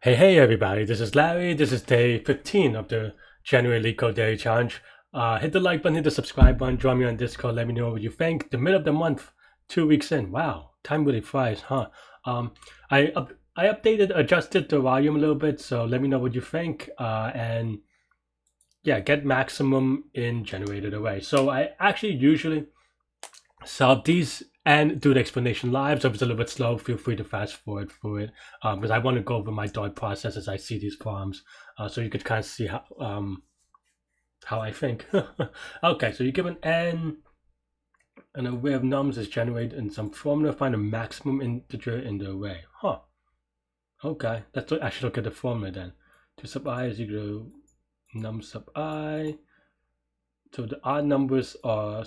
Hey everybody, this is Larry. This is day 15 of the January Leetcode Daily Challenge. Hit the like button, hit the subscribe button, join me on Discord, let me know what you think. The middle of the month, 2 weeks in. Wow, time really flies, huh? Um, I updated, adjusted the volume a little bit, so let me know what you think. And yeah, get maximum in generated away. So I actually usually solve these and do the explanation live. So if it's a little bit slow, feel free to fast forward through it because I want to go over my thought process as I see these problems, so you could kind of see how I think. Okay, so you give an n, and an array of nums is generated in some formula. Find a maximum integer in the array. Huh. Okay, let's actually look at the formula then. 2 sub I is equal to num sub I. So the odd numbers are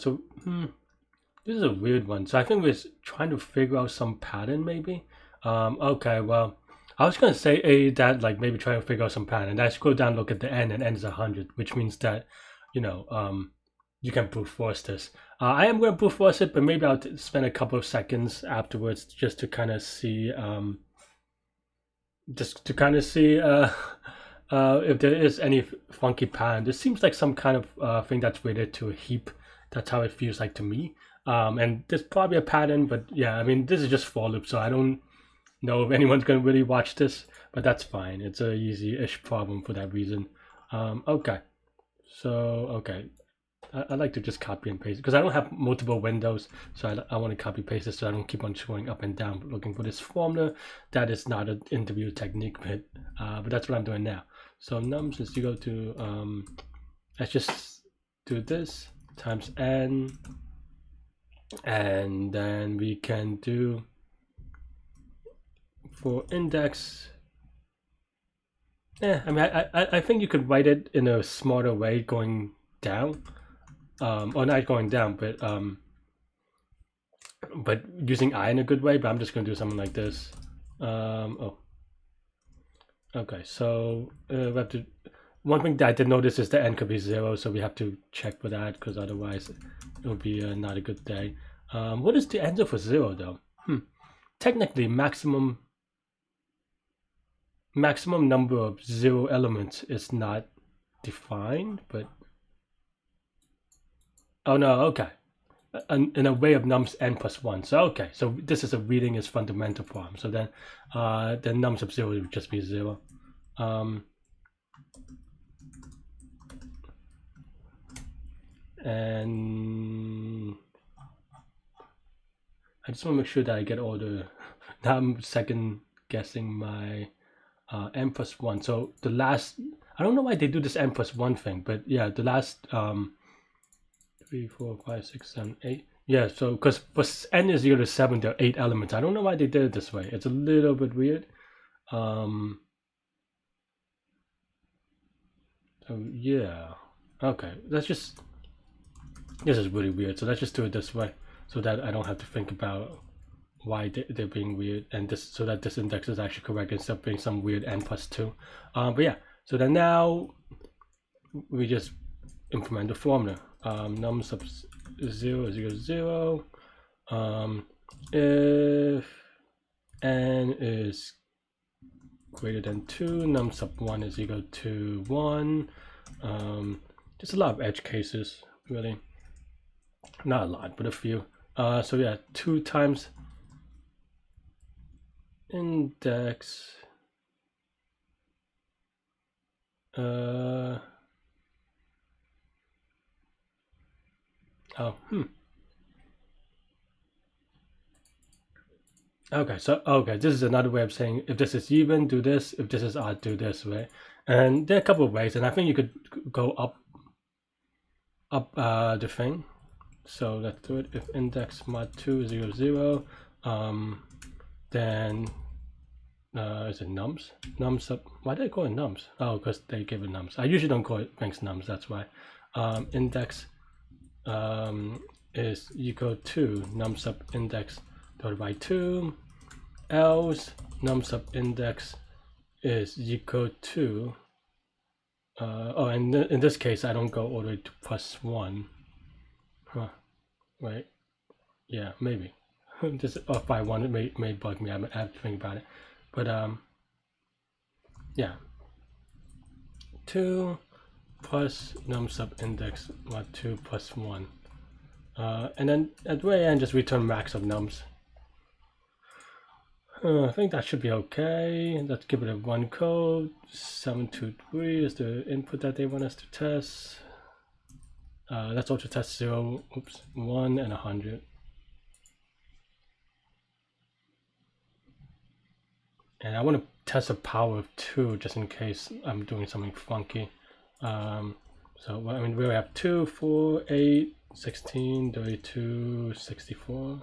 This is a weird one. So I think we're trying to figure out some pattern, maybe. Okay, well, I was gonna say that like maybe trying to figure out some pattern. And I scroll down, look at the n, and n is 100, which means that, you know, you can brute force this. I am gonna brute force it, but maybe I'll spend a couple of seconds afterwards just to kind of see, if there is any funky pattern. This seems like some kind of thing that's related to a heap. That's how it feels like to me. And there's probably a pattern, but yeah, I mean, this is just for loop, so I don't know if anyone's gonna really watch this, but that's fine. It's a easy-ish problem for that reason. Okay, so okay, I like to just copy and paste because I don't have multiple windows, so I want to copy paste this so I don't keep on scrolling up and down looking for this formula. That is not an interview technique, but that's what I'm doing now. So nums is equal to let's just do this times n, and then we can do for index. Yeah, I mean, I think you could write it in a smarter way going down, or not going down, but using I in a good way. But I'm just gonna do something like this. Oh, okay. So we have to. One thing that I did notice is the n could be 0, so we have to check for that because otherwise it will be not a good day. What is the answer for 0 though? Technically, maximum number of 0 elements is not defined, but oh no, okay. An array of nums n plus 1. So okay, so this is a reading is fundamental problem. So then the nums of 0 would just be 0. And I just want to make sure that I get all the. Now I'm second guessing my n plus 1. So the last, I don't know why they do this n plus 1 thing, but yeah, the last 3, 4, 5, 6, 7, 8. Yeah, so because for n is equal to 7, there are 8 elements. I don't know why they did it this way. It's a little bit weird. So yeah, okay. This is really weird. So let's just do it this way, so that I don't have to think about why they're being weird, and this so that this index is actually correct instead of being some weird n plus 2. But yeah, so then now we just implement the formula. Num sub 0 is equal to 0. If n is greater than 2, num sub 1 is equal to 1. Just a lot of edge cases, really. Not a lot, but a few. So yeah, 2 times index. Okay, so okay, this is another way of saying if this is even, do this. If this is odd, do this, right? And there are a couple of ways, and I think you could go up the thing. So let's do it. If index mod 2 is equal to 0, then is it nums? Nums sub. Why did I call it nums? Oh, because they give it nums. I usually don't call it things nums. That's why. Index is equal to num sub index divided by 2. Else num sub index is equal to and in this case I don't go all the way to plus 1. Huh. Right. Yeah, maybe. Just off by 1, it may bug me. I have to think about it. But yeah, 2 plus num sub index 2 plus 1. And then at the very end, just return max of nums. I think that should be okay. Let's give it a run code. 723 is the input that they want us to test. Let's also test 0, 1, and 100. And I want to test a power of 2 just in case I'm doing something funky. So I mean, we have 2, 4, 8, 16, 32, 64.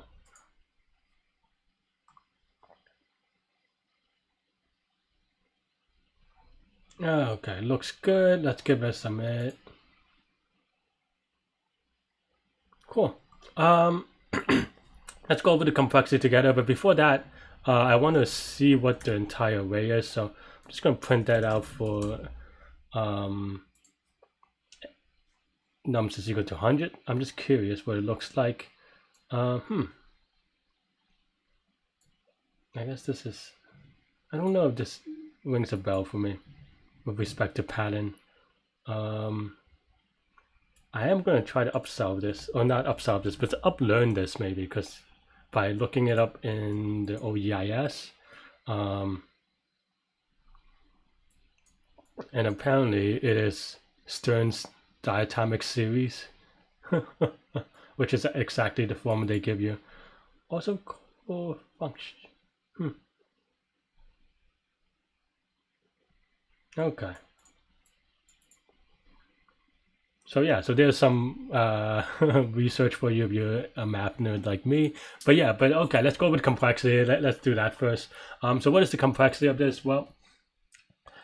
Okay, looks good. Let's give it a submit. Cool. Let's go over the complexity together. But before that, I want to see what the entire array is. So I'm just going to print that out for nums is equal to 100. I'm just curious what it looks like. I guess this is, I don't know if this rings a bell for me with respect to pattern. I am going to try to upsolve this, or not upsolve this, but to uplearn this maybe, because by looking it up in the OEIS, and apparently it is Stern's diatomic series, which is exactly the form they give you. Also core function. Okay. So yeah, so there's some research for you if you're a math nerd like me. But yeah, but okay, let's go with complexity. Let's do that first. So what is the complexity of this? Well,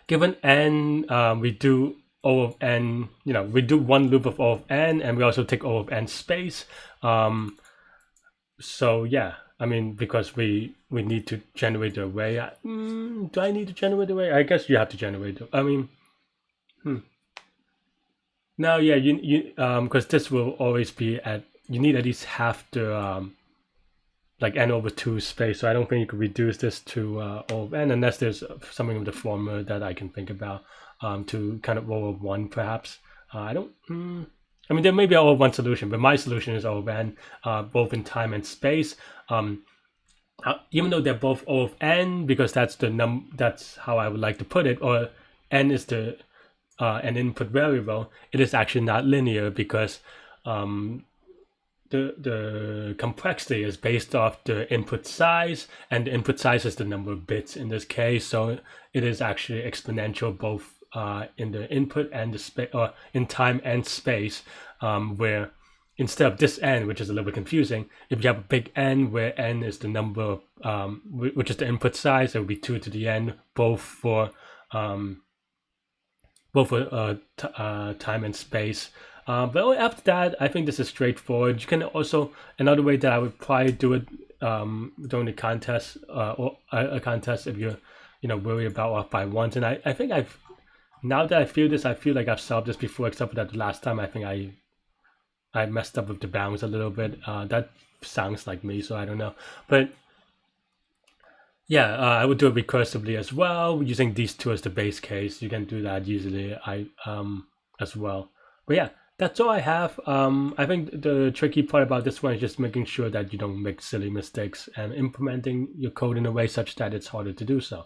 given n, we do O of n, we do one loop of O of n, and we also take O of n space. So yeah, I mean, because we need to generate the array. Do I need to generate the array? I guess you have to generate it. I mean, no, yeah, you because this will always be at, you need at least half the like n over 2 space. So I don't think you could reduce this to O of n unless there's something with the formula that I can think about to kind of O of 1 perhaps. I don't. I mean, there may be an O of 1 solution, but my solution is O of n, both in time and space. Even though they're both O of n, because that's the that's how I would like to put it, or n is the an input variable, it is actually not linear because the complexity is based off the input size, and the input size is the number of bits in this case. So it is actually exponential both in the input and the space, or in time and space, where instead of this n, which is a little bit confusing, if you have a big N where n is the number, which is the input size, it would be 2 to the n, both for time and space. But after that, I think this is straightforward. You can also, another way that I would probably do it during the contest, or a contest if you're worried about off by ones. And I think now that I feel this, I feel like I've solved this before, except for that the last time I think I messed up with the bounds a little bit. That sounds like me, so I don't know. But yeah, I would do it recursively as well, using these two as the base case. You can do that usually as well. But yeah, that's all I have. I think the tricky part about this one is just making sure that you don't make silly mistakes and implementing your code in a way such that it's harder to do so.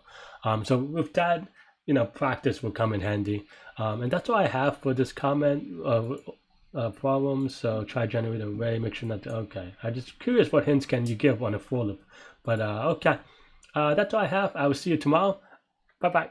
So with that, practice will come in handy. And that's all I have for this comment problem. So try generate an array, make sure not to, okay. I'm just curious what hints can you give on a for loop. But okay, that's all I have. I will see you tomorrow. Bye-bye.